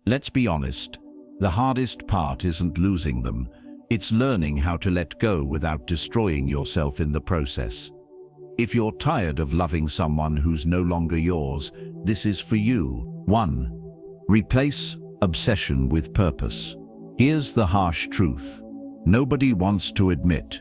Let's be honest, the hardest part isn't losing them, it's learning how to let go without destroying yourself in the process. If you're tired of loving someone who's no longer yours, this is for you. 1. Replace obsession with purpose. Here's the harsh truth. Nobody wants to admit.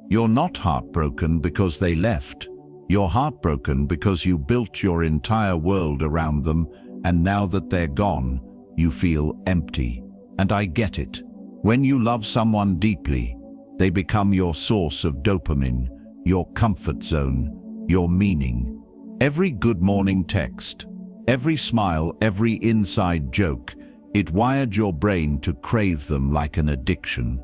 You're not heartbroken because they left. You're heartbroken because you built your entire world around them, and now that they're gone, you feel empty. And I get it. When you love someone deeply, they become your source of dopamine, your comfort zone, your meaning. Every good morning text, every smile, every inside joke, it wired your brain to crave them like an addiction.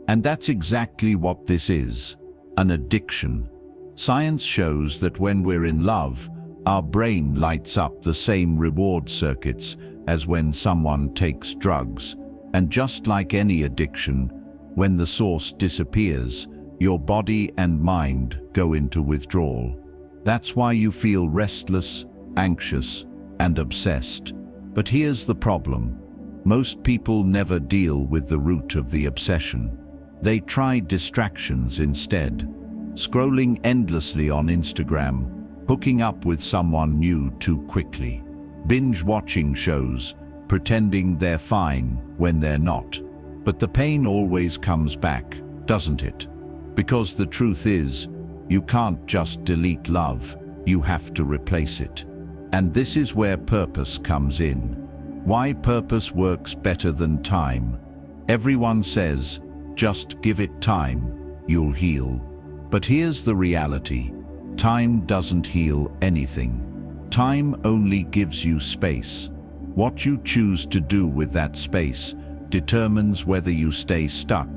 And that's exactly what this is, an addiction. Science shows that when we're in love, our brain lights up the same reward circuits as when someone takes drugs. And just like any addiction, when the source disappears, your body and mind go into withdrawal. That's why you feel restless, anxious, and obsessed. But here's the problem. Most people never deal with the root of the obsession. They try distractions instead. Scrolling endlessly on Instagram, hooking up with someone new too quickly, binge-watching shows, pretending they're fine when they're not. But the pain always comes back, doesn't it? Because the truth is, you can't just delete love, you have to replace it. And this is where purpose comes in. Why purpose works better than time. Everyone says, just give it time, you'll heal. But here's the reality. Time doesn't heal anything. Time only gives you space. What you choose to do with that space determines whether you stay stuck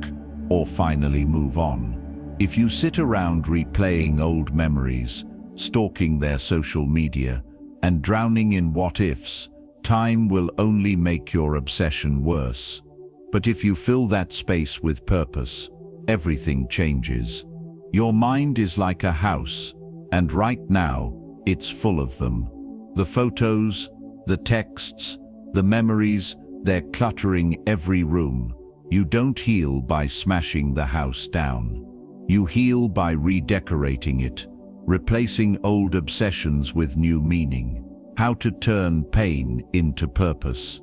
or finally move on. If you sit around replaying old memories, stalking their social media, and drowning in what-ifs, time will only make your obsession worse. But if you fill that space with purpose, everything changes. Your mind is like a house, and right now, it's full of them. The photos, the texts, the memories, they're cluttering every room. You don't heal by smashing the house down. You heal by redecorating it, replacing old obsessions with new meaning. How to turn pain into purpose.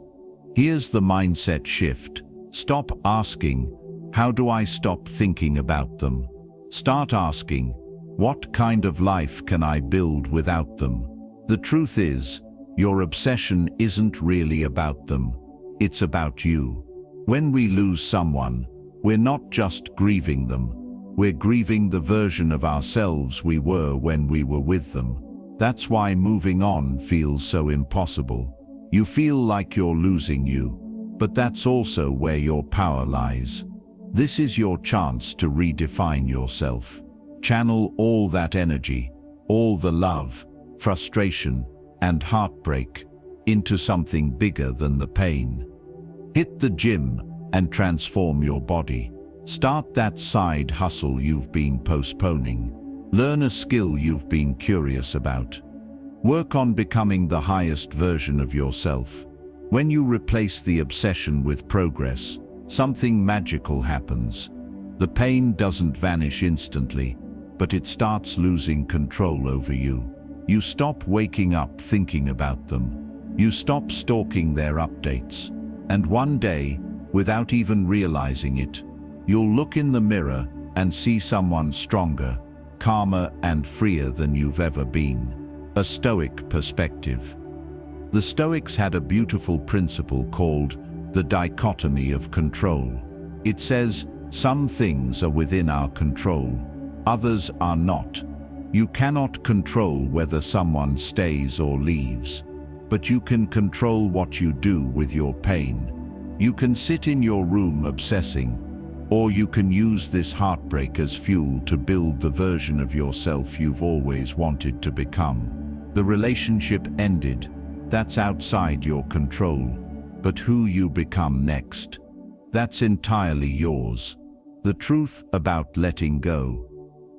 Here's the mindset shift. Stop asking, how do I stop thinking about them? Start asking, what kind of life can I build without them? The truth is, your obsession isn't really about them. It's about you. When we lose someone, we're not just grieving them. We're grieving the version of ourselves we were when we were with them. That's why moving on feels so impossible. You feel like you're losing you, but that's also where your power lies. This is your chance to redefine yourself. Channel all that energy, all the love, frustration, and heartbreak into something bigger than the pain. Hit the gym and transform your body. Start that side hustle you've been postponing. Learn a skill you've been curious about. Work on becoming the highest version of yourself. When you replace the obsession with progress, something magical happens. The pain doesn't vanish instantly, but it starts losing control over you. You stop waking up thinking about them. You stop stalking their updates. And one day, without even realizing it, you'll look in the mirror and see someone stronger, calmer and freer than you've ever been. A Stoic perspective. The Stoics had a beautiful principle called the dichotomy of control. It says, some things are within our control, others are not. You cannot control whether someone stays or leaves, but you can control what you do with your pain. You can sit in your room obsessing, or you can use this heartbreak as fuel to build the version of yourself you've always wanted to become. The relationship ended. That's outside your control. But who you become next, that's entirely yours. The truth about letting go.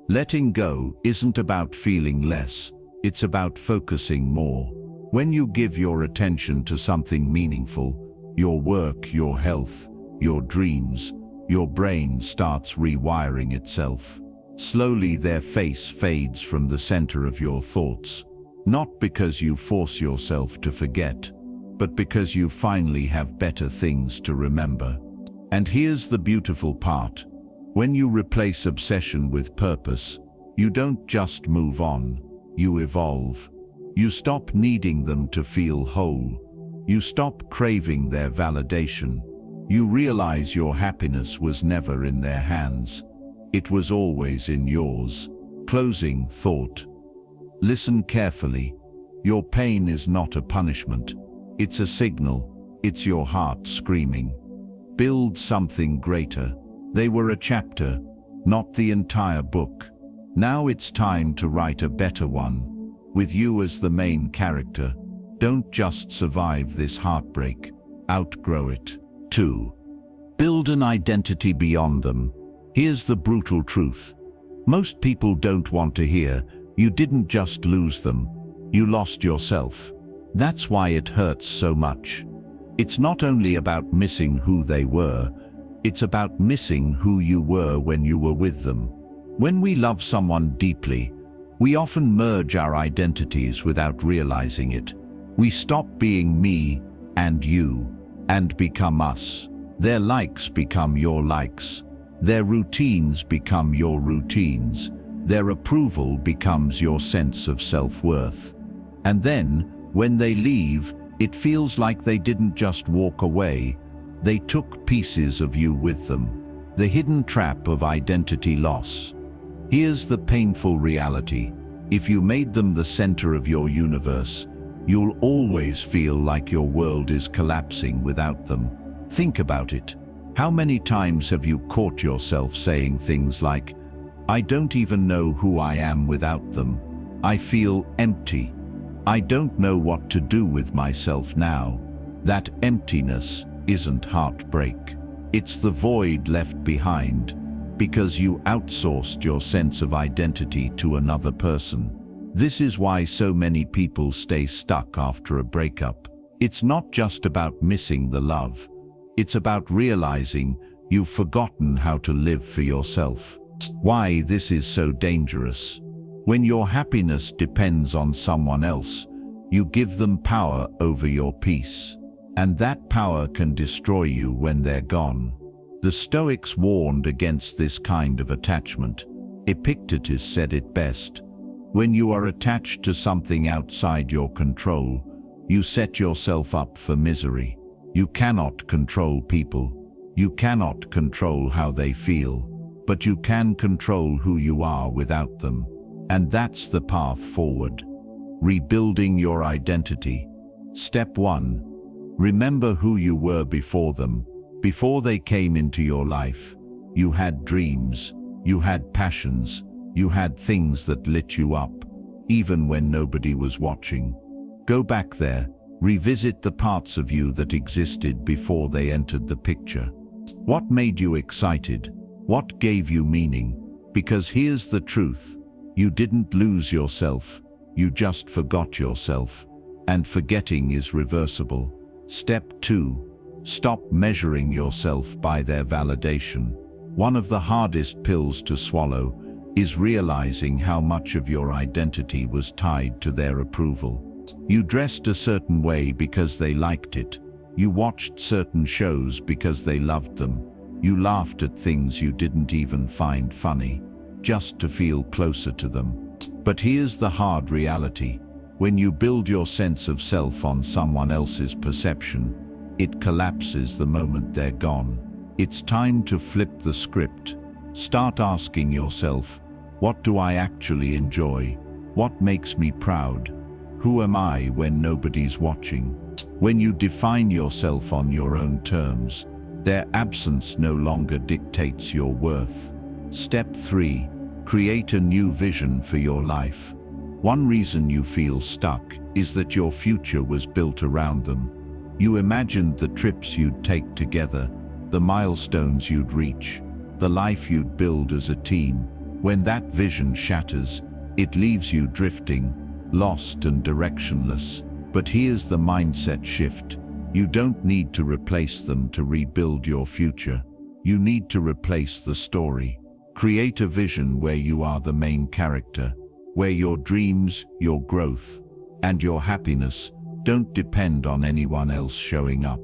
Letting go isn't about feeling less, it's about focusing more. When you give your attention to something meaningful, your work, your health, your dreams, your brain starts rewiring itself. Slowly their face fades from the center of your thoughts, not because you force yourself to forget, but because you finally have better things to remember. And here's the beautiful part. When you replace obsession with purpose, you don't just move on, you evolve. You stop needing them to feel whole. You stop craving their validation. You realize your happiness was never in their hands. It was always in yours. Closing thought. Listen carefully. Your pain is not a punishment. It's a signal. It's your heart screaming. Build something greater. They were a chapter, not the entire book. Now it's time to write a better one, with you as the main character. Don't just survive this heartbreak. Outgrow it. 2. Build an identity beyond them. Here's the brutal truth. Most people don't want to hear, you didn't just lose them, you lost yourself. That's why it hurts so much. It's not only about missing who they were, it's about missing who you were when you were with them. When we love someone deeply, we often merge our identities without realizing it. We stop being me and you and become us. Their likes become your likes. Their routines become your routines. Their approval becomes your sense of self-worth. And then, when they leave, it feels like they didn't just walk away. They took pieces of you with them. The hidden trap of identity loss. Here's the painful reality. If you made them the center of your universe, you'll always feel like your world is collapsing without them. Think about it. How many times have you caught yourself saying things like, "I don't even know who I am without them. I feel empty. I don't know what to do with myself now." That emptiness isn't heartbreak. It's the void left behind because you outsourced your sense of identity to another person. This is why so many people stay stuck after a breakup. It's not just about missing the love. It's about realizing you've forgotten how to live for yourself. Why this is so dangerous. When your happiness depends on someone else, you give them power over your peace. And that power can destroy you when they're gone. The Stoics warned against this kind of attachment. Epictetus said it best. When you are attached to something outside your control, you set yourself up for misery. You cannot control people. You cannot control how they feel. But you can control who you are without them. And that's the path forward. Rebuilding your identity. Step 1. Remember who you were before them. Before they came into your life, you had dreams, you had passions, you had things that lit you up, even when nobody was watching. Go back there, revisit the parts of you that existed before they entered the picture. What made you excited? What gave you meaning? Because here's the truth. You didn't lose yourself, you just forgot yourself. And forgetting is reversible. Step 2. Stop measuring yourself by their validation. One of the hardest pills to swallow is realizing how much of your identity was tied to their approval. You dressed a certain way because they liked it. You watched certain shows because they loved them. You laughed at things you didn't even find funny, just to feel closer to them. But here's the hard reality. When you build your sense of self on someone else's perception, it collapses the moment they're gone. It's time to flip the script. Start asking yourself, what do I actually enjoy? What makes me proud? Who am I when nobody's watching? When you define yourself on your own terms, their absence no longer dictates your worth. Step 3. Create a new vision for your life. One reason you feel stuck is that your future was built around them. You imagined the trips you'd take together, the milestones you'd reach, the life you'd build as a team. When that vision shatters, it leaves you drifting, lost and directionless. But here's the mindset shift. You don't need to replace them to rebuild your future. You need to replace the story. Create a vision where you are the main character, where your dreams, your growth, and your happiness don't depend on anyone else showing up.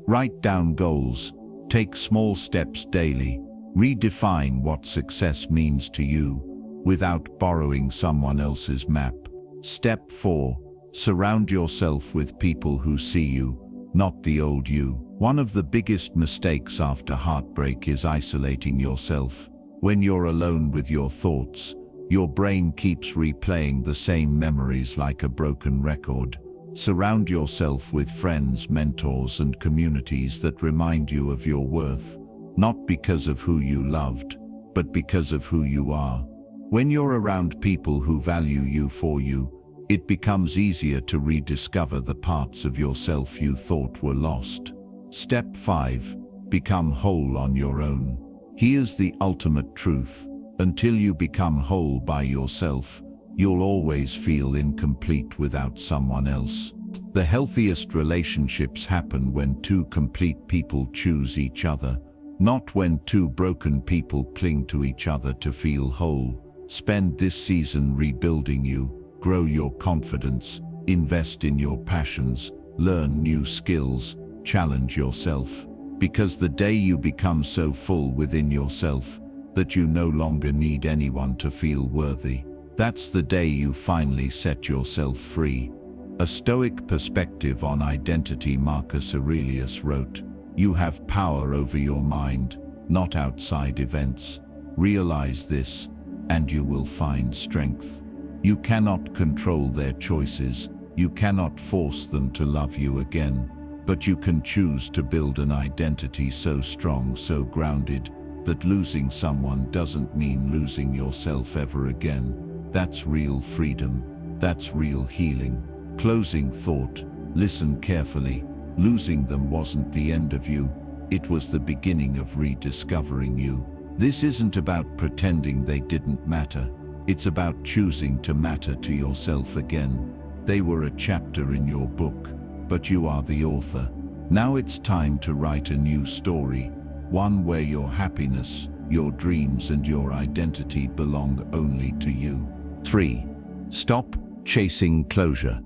Write down goals. Take small steps daily. Redefine what success means to you without borrowing someone else's map. Step 4. Surround yourself with people who see you, not the old you. One of the biggest mistakes after heartbreak is isolating yourself. When you're alone with your thoughts, your brain keeps replaying the same memories like a broken record. Surround yourself with friends, mentors, and communities that remind you of your worth, not because of who you loved, but because of who you are. When you're around people who value you for you, it becomes easier to rediscover the parts of yourself you thought were lost. Step 5. Become whole on your own. Here's the ultimate truth. Until you become whole by yourself, you'll always feel incomplete without someone else. The healthiest relationships happen when two complete people choose each other, not when two broken people cling to each other to feel whole. Spend this season rebuilding you. Grow your confidence, invest in your passions, learn new skills, challenge yourself. Because the day you become so full within yourself that you no longer need anyone to feel worthy, that's the day you finally set yourself free. A Stoic perspective on identity. Marcus Aurelius wrote, "You have power over your mind, not outside events. Realize this, and you will find strength." You cannot control their choices. You cannot force them to love you again. But you can choose to build an identity so strong, so grounded, that losing someone doesn't mean losing yourself ever again. That's real freedom. That's real healing. Closing thought. Listen carefully. Losing them wasn't the end of you. It was the beginning of rediscovering you. This isn't about pretending they didn't matter. It's about choosing to matter to yourself again. They were a chapter in your book, but you are the author. Now it's time to write a new story, one where your happiness, your dreams, and your identity belong only to you. 3. Stop chasing closure.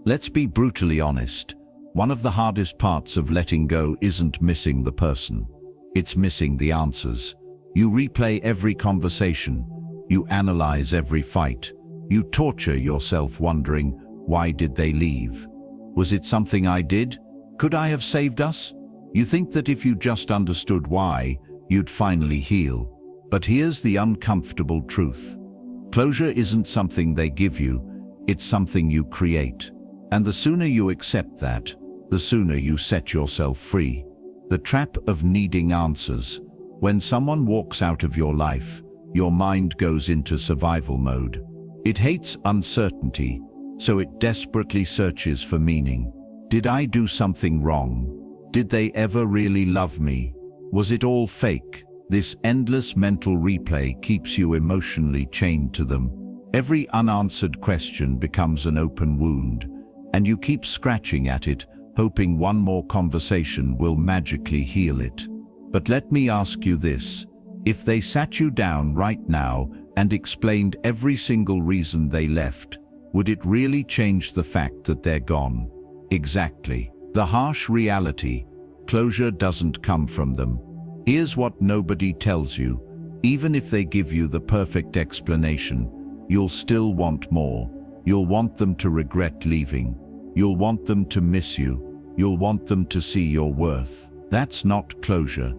Let's be brutally honest. One of the hardest parts of letting go isn't missing the person. It's missing the answers. You replay every conversation. You analyze every fight. You torture yourself wondering, why did they leave? Was it something I did? Could I have saved us? You think that if you just understood why, you'd finally heal. But here's the uncomfortable truth. Closure isn't something they give you, it's something you create. And the sooner you accept that, the sooner you set yourself free. The trap of needing answers. When someone walks out of your life, your mind goes into survival mode. It hates uncertainty, so it desperately searches for meaning. Did I do something wrong? Did they ever really love me? Was it all fake? This endless mental replay keeps you emotionally chained to them. Every unanswered question becomes an open wound, and you keep scratching at it, hoping one more conversation will magically heal it. But let me ask you this. If they sat you down right now and explained every single reason they left, would it really change the fact that they're gone? Exactly. The harsh reality. Closure doesn't come from them. Here's what nobody tells you. Even if they give you the perfect explanation, you'll still want more. You'll want them to regret leaving. You'll want them to miss you. You'll want them to see your worth. That's not closure.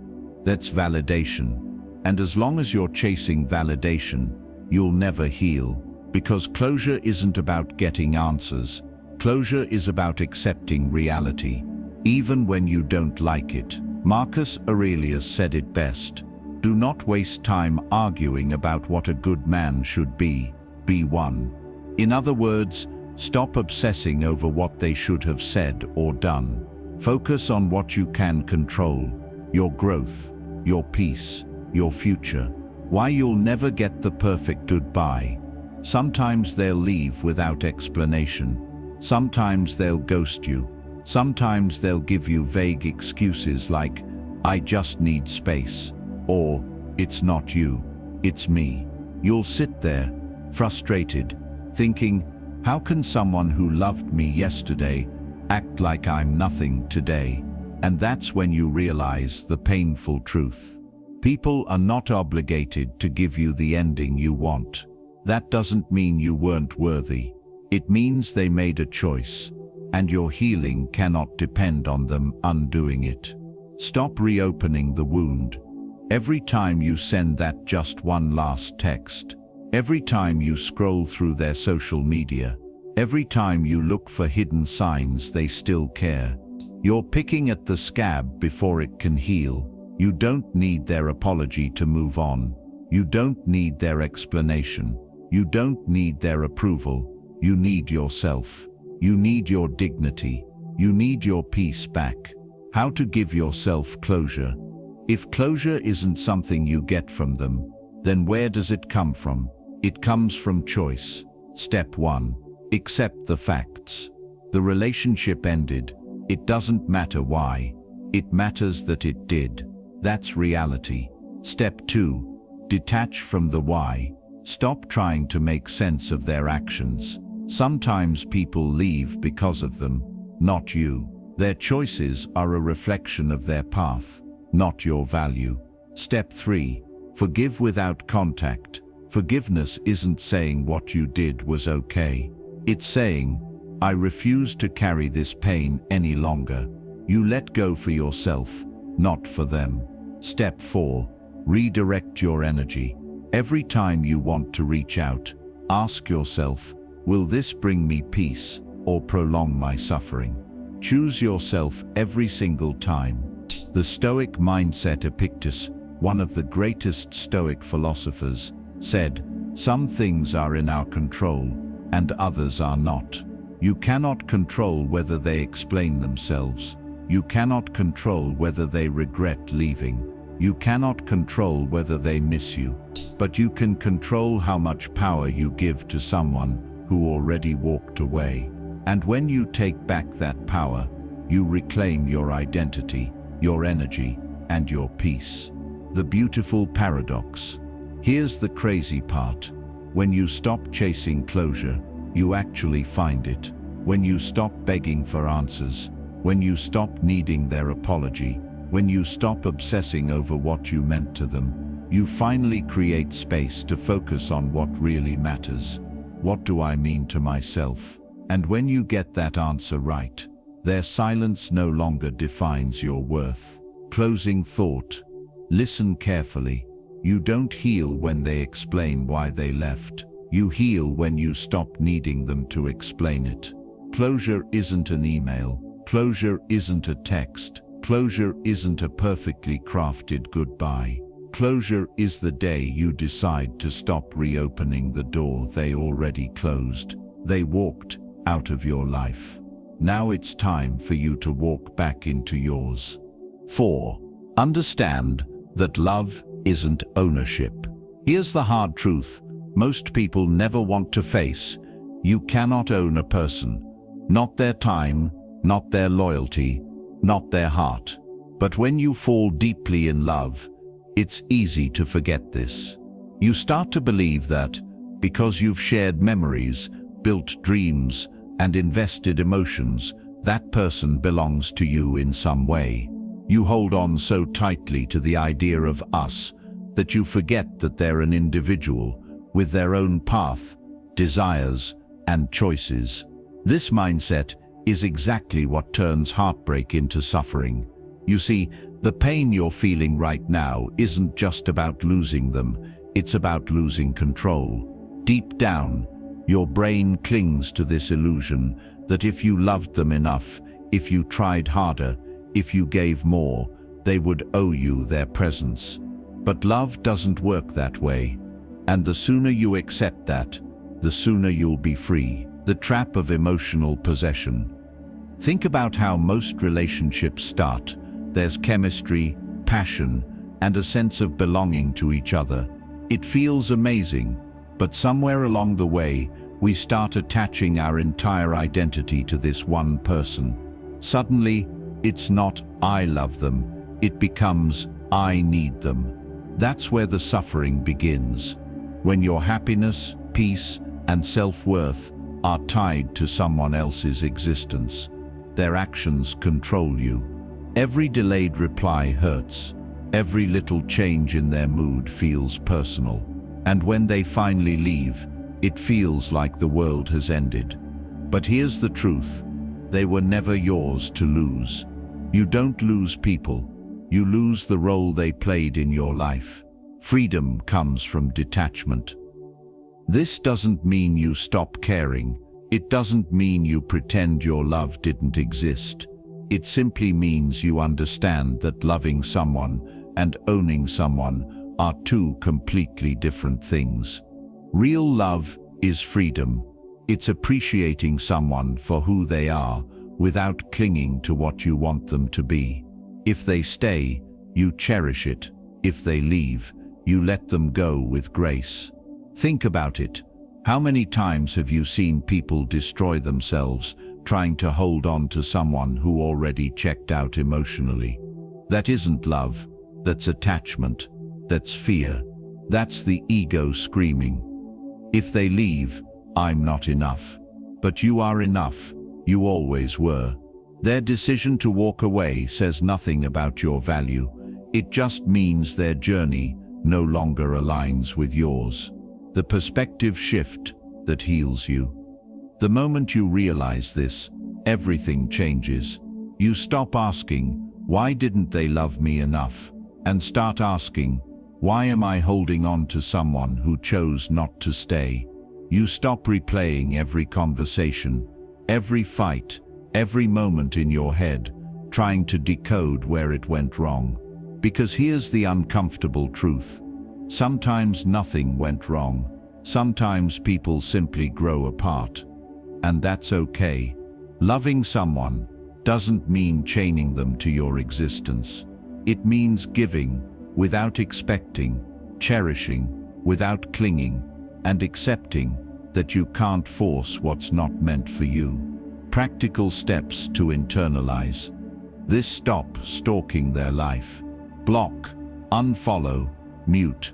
That's validation. And as long as you're chasing validation, you'll never heal. Because closure isn't about getting answers. Closure is about accepting reality, even when you don't like it. Marcus Aurelius said it best. Do not waste time arguing about what a good man should be. Be one. In other words, stop obsessing over what they should have said or done. Focus on what you can control. Your growth, your peace, your future. Why you'll never get the perfect goodbye. Sometimes they'll leave without explanation. Sometimes they'll ghost you. Sometimes they'll give you vague excuses like, "I just need space," or "It's not you, it's me." You'll sit there, frustrated, thinking, how can someone who loved me yesterday act like I'm nothing today? And that's when you realize the painful truth. People are not obligated to give you the ending you want. That doesn't mean you weren't worthy. It means they made a choice, and your healing cannot depend on them undoing it. Stop reopening the wound. Every time you send that just one last text, every time you scroll through their social media, every time you look for hidden signs they still care, you're picking at the scab before it can heal. You don't need their apology to move on. You don't need their explanation. You don't need their approval. You need yourself. You need your dignity. You need your peace back. How to give yourself closure? If closure isn't something you get from them, then where does it come from? It comes from choice. Step 1. Accept the facts. The relationship ended. It doesn't matter why. It matters that it did. That's reality. Step 2. Detach from the why. Stop trying to make sense of their actions. Sometimes people leave because of them, not you. Their choices are a reflection of their path, not your value. Step 3. Forgive without contact. Forgiveness isn't saying what you did was okay. It's saying, I refuse to carry this pain any longer. You let go for yourself, not for them. Step 4. Redirect your energy. Every time you want to reach out, ask yourself, will this bring me peace or prolong my suffering? Choose yourself every single time. The Stoic mindset Epictetus, one of the greatest Stoic philosophers, said, some things are in our control and others are not. You cannot control whether they explain themselves. You cannot control whether they regret leaving. You cannot control whether they miss you. But you can control how much power you give to someone who already walked away. And when you take back that power, you reclaim your identity, your energy, and your peace. The beautiful paradox. Here's the crazy part. When you stop chasing closure, you actually find it. When you stop begging for answers, when you stop needing their apology, when you stop obsessing over what you meant to them, you finally create space to focus on what really matters. What do I mean to myself? And when you get that answer right, their silence no longer defines your worth. Closing thought. Listen carefully. You don't heal when they explain why they left. You heal when you stop needing them to explain it. Closure isn't an email. Closure isn't a text. Closure isn't a perfectly crafted goodbye. Closure is the day you decide to stop reopening the door they already closed. They walked out of your life. Now it's time for you to walk back into yours. 4. Understand that love isn't ownership. Here's the hard truth most people never want to face. You cannot own a person. Not their time, not their loyalty, not their heart. But when you fall deeply in love, it's easy to forget this. You start to believe that, because you've shared memories, built dreams, and invested emotions, that person belongs to you in some way. You hold on so tightly to the idea of us that you forget that they're an individual with their own path, desires, and choices. This mindset is exactly what turns heartbreak into suffering. You see, the pain you're feeling right now isn't just about losing them, it's about losing control. Deep down, your brain clings to this illusion that if you loved them enough, if you tried harder, if you gave more, they would owe you their presence. But love doesn't work that way. And the sooner you accept that, the sooner you'll be free. The trap of emotional possession. Think about how most relationships start. There's chemistry, passion, and a sense of belonging to each other. It feels amazing, but somewhere along the way, we start attaching our entire identity to this one person. Suddenly, it's not "I love them," it becomes "I need them." That's where the suffering begins. When your happiness, peace, and self-worth are tied to someone else's existence, their actions control you. Every delayed reply hurts. Every little change in their mood feels personal. And when they finally leave, it feels like the world has ended. But here's the truth: they were never yours to lose. You don't lose people, you lose the role they played in your life. Freedom comes from detachment. This doesn't mean you stop caring. It doesn't mean you pretend your love didn't exist. It simply means you understand that loving someone and owning someone are two completely different things. Real love is freedom. It's appreciating someone for who they are without clinging to what you want them to be. If they stay, you cherish it. If they leave, you let them go with grace. Think about it. How many times have you seen people destroy themselves trying to hold on to someone who already checked out emotionally? That isn't love. That's attachment. That's fear. That's the ego screaming. If they leave, I'm not enough. But you are enough. You always were. Their decision to walk away says nothing about your value. It just means their journey no longer aligns with yours. The perspective shift that heals you. The moment you realize this, everything changes. You stop asking, "Why didn't they love me enough?" and start asking, "Why am I holding on to someone who chose not to stay?" You stop replaying every conversation, every fight, every moment in your head, trying to decode where it went wrong. Because here's the uncomfortable truth. Sometimes nothing went wrong. Sometimes people simply grow apart. And that's okay. Loving someone doesn't mean chaining them to your existence. It means giving without expecting, cherishing without clinging, and accepting that you can't force what's not meant for you. Practical steps to internalize this: stop stalking their life. Block, unfollow, mute.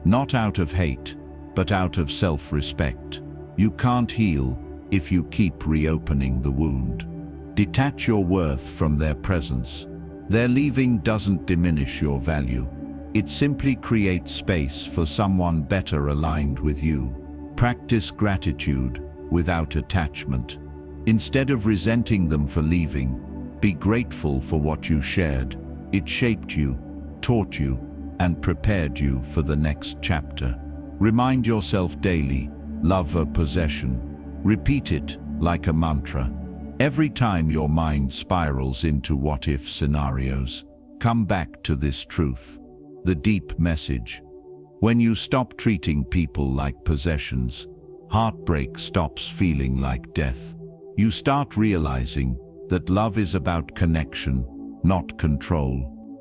Not out of hate, but out of self-respect. You can't heal if you keep reopening the wound. Detach your worth from their presence. Their leaving doesn't diminish your value. It simply creates space for someone better aligned with you. Practice gratitude without attachment. Instead of resenting them for leaving, be grateful for what you shared. It shaped you, taught you, and prepared you for the next chapter. Remind yourself daily, love a possession. Repeat it like a mantra. Every time your mind spirals into what-if scenarios, come back to this truth, the deep message. When you stop treating people like possessions, heartbreak stops feeling like death. You start realizing that love is about connection, not control.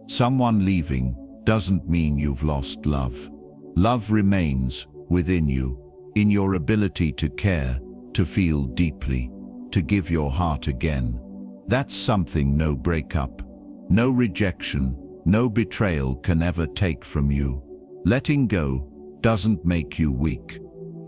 Someone leaving doesn't mean you've lost love. Love remains within you, in your ability to care, to feel deeply, to give your heart again. That's something no breakup, no rejection, no betrayal can ever take from you. Letting go doesn't make you weak.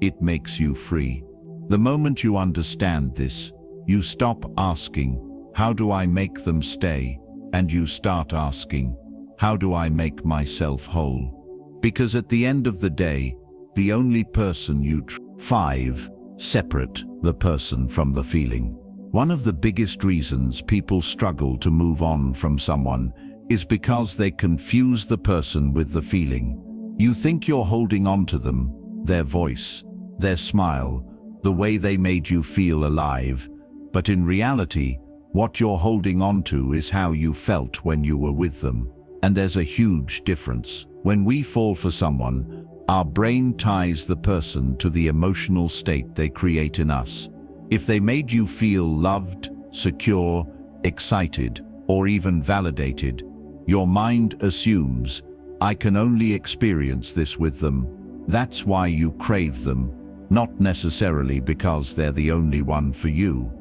It makes you free. The moment you understand this, you stop asking, "How do I make them stay?" and you start asking, "How do I make myself whole?" Because at the end of the day, the only person you 5. Separate the person from the feeling. One of the biggest reasons people struggle to move on from someone is because they confuse the person with the feeling. You think you're holding on to them, their voice, their smile, the way they made you feel alive, but in reality, what you're holding on to is how you felt when you were with them. And there's a huge difference. When we fall for someone, our brain ties the person to the emotional state they create in us. If they made you feel loved, secure, excited, or even validated, your mind assumes, "I can only experience this with them." That's why you crave them, not necessarily because they're the only one for you,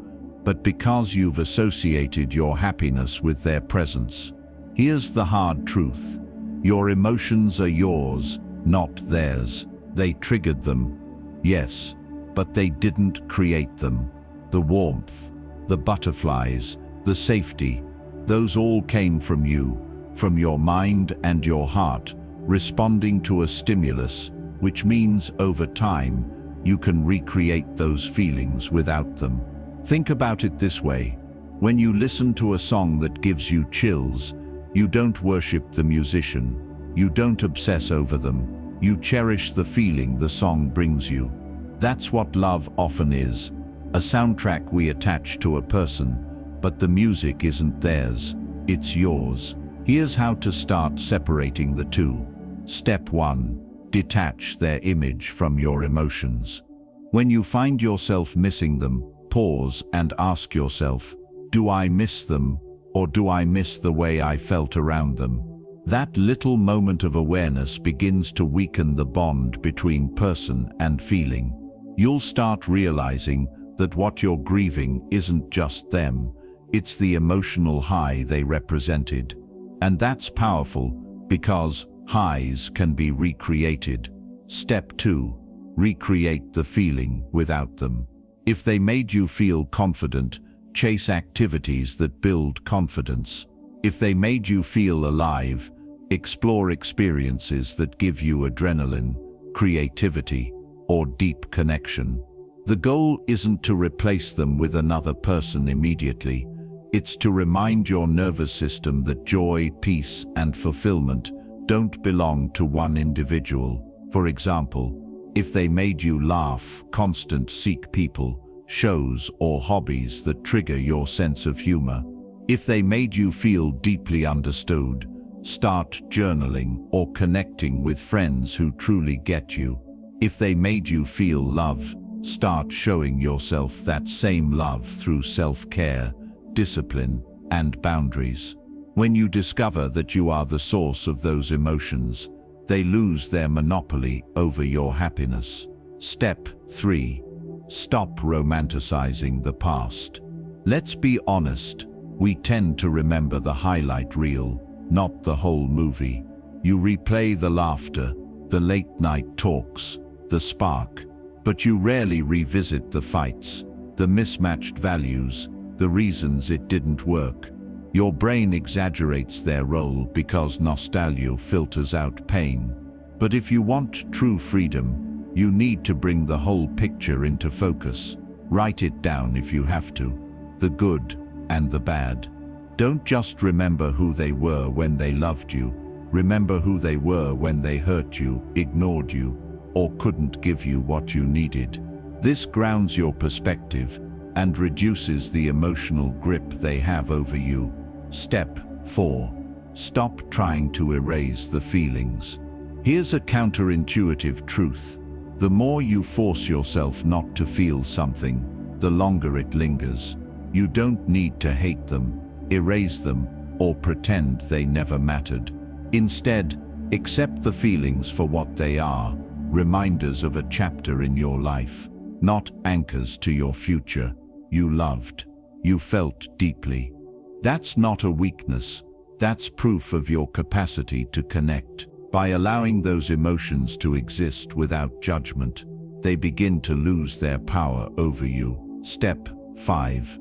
but because you've associated your happiness with their presence. Here's the hard truth. Your emotions are yours, not theirs. They triggered them, yes, but they didn't create them. The warmth, the butterflies, the safety, those all came from you, from your mind and your heart, responding to a stimulus, which means over time, you can recreate those feelings without them. Think about it this way. When you listen to a song that gives you chills, you don't worship the musician. You don't obsess over them. You cherish the feeling the song brings you. That's what love often is. A soundtrack we attach to a person, but the music isn't theirs, it's yours. Here's how to start separating the two. Step 1. Detach their image from your emotions. When you find yourself missing them, pause and ask yourself, do I miss them, or do I miss the way I felt around them? That little moment of awareness begins to weaken the bond between person and feeling. You'll start realizing that what you're grieving isn't just them, it's the emotional high they represented. And that's powerful, because highs can be recreated. Step 2. Recreate the feeling without them. If they made you feel confident, chase activities that build confidence. If they made you feel alive, explore experiences that give you adrenaline, creativity, or deep connection. The goal isn't to replace them with another person immediately. It's to remind your nervous system that joy, peace, and fulfillment don't belong to one individual. For example, if they made you laugh, seek people, shows, or hobbies that trigger your sense of humor. If they made you feel deeply understood, start journaling or connecting with friends who truly get you. If they made you feel love, start showing yourself that same love through self-care, discipline, and boundaries. When you discover that you are the source of those emotions, they lose their monopoly over your happiness. Step 3. Stop romanticizing the past. Let's be honest, we tend to remember the highlight reel, not the whole movie. You replay the laughter, the late-night talks, the spark, but you rarely revisit the fights, the mismatched values, the reasons it didn't work. Your brain exaggerates their role because nostalgia filters out pain. But if you want true freedom, you need to bring the whole picture into focus. Write it down if you have to, the good and the bad. Don't just remember who they were when they loved you. Remember who they were when they hurt you, ignored you, or couldn't give you what you needed. This grounds your perspective and reduces the emotional grip they have over you. Step 4. Stop trying to erase the feelings. Here's a counterintuitive truth. The more you force yourself not to feel something, the longer it lingers. You don't need to hate them, erase them, or pretend they never mattered. Instead, accept the feelings for what they are, reminders of a chapter in your life, not anchors to your future. You loved. You felt deeply. That's not a weakness. That's proof of your capacity to connect. By allowing those emotions to exist without judgment, they begin to lose their power over you. Step 5.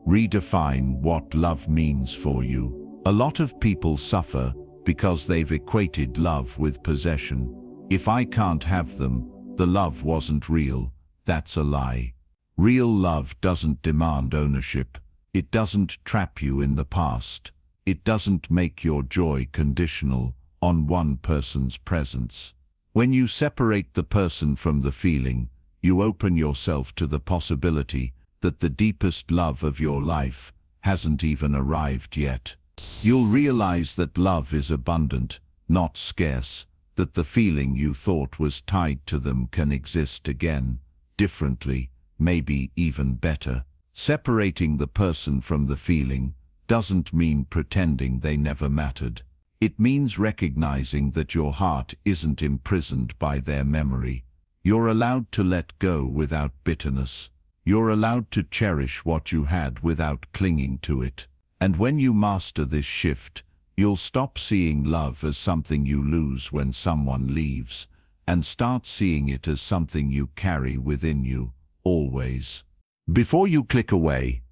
Redefine what love means for you. A lot of people suffer because they've equated love with possession. If I can't have them, the love wasn't real. That's a lie. Real love doesn't demand ownership. It doesn't trap you in the past. It doesn't make your joy conditional on one person's presence. When you separate the person from the feeling, you open yourself to the possibility that the deepest love of your life hasn't even arrived yet. You'll realize that love is abundant, not scarce, that the feeling you thought was tied to them can exist again, differently, maybe even better. Separating the person from the feeling doesn't mean pretending they never mattered. It means recognizing that your heart isn't imprisoned by their memory. You're allowed to let go without bitterness. You're allowed to cherish what you had without clinging to it. And when you master this shift, you'll stop seeing love as something you lose when someone leaves, and start seeing it as something you carry within you, always. Before you click away,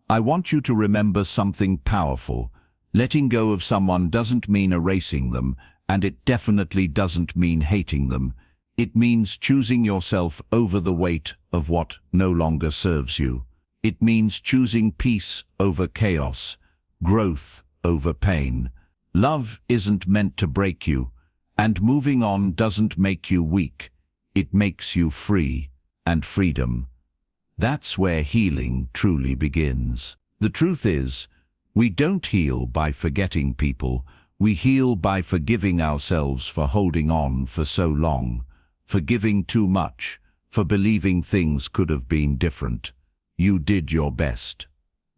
I want you to remember something powerful. Letting go of someone doesn't mean erasing them, and it definitely doesn't mean hating them. It means choosing yourself over the weight of what no longer serves you. It means choosing peace over chaos, growth over pain. Love isn't meant to break you, and moving on doesn't make you weak. It makes you free, and freedom. That's where healing truly begins. The truth is, we don't heal by forgetting people. We heal by forgiving ourselves for holding on for so long, for giving too much, for believing things could have been different. You did your best.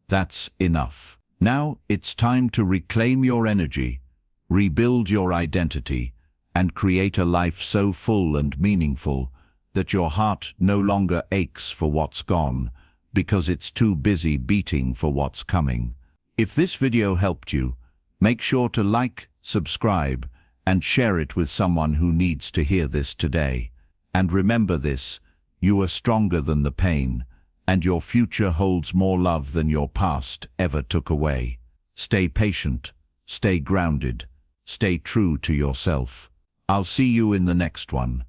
That's enough. Now it's time to reclaim your energy, rebuild your identity, and create a life so full and meaningful that your heart no longer aches for what's gone, because it's too busy beating for what's coming. If this video helped you, make sure to like, subscribe, and share it with someone who needs to hear this today. And remember this, you are stronger than the pain, and your future holds more love than your past ever took away. Stay patient, stay grounded, stay true to yourself. I'll see you in the next one.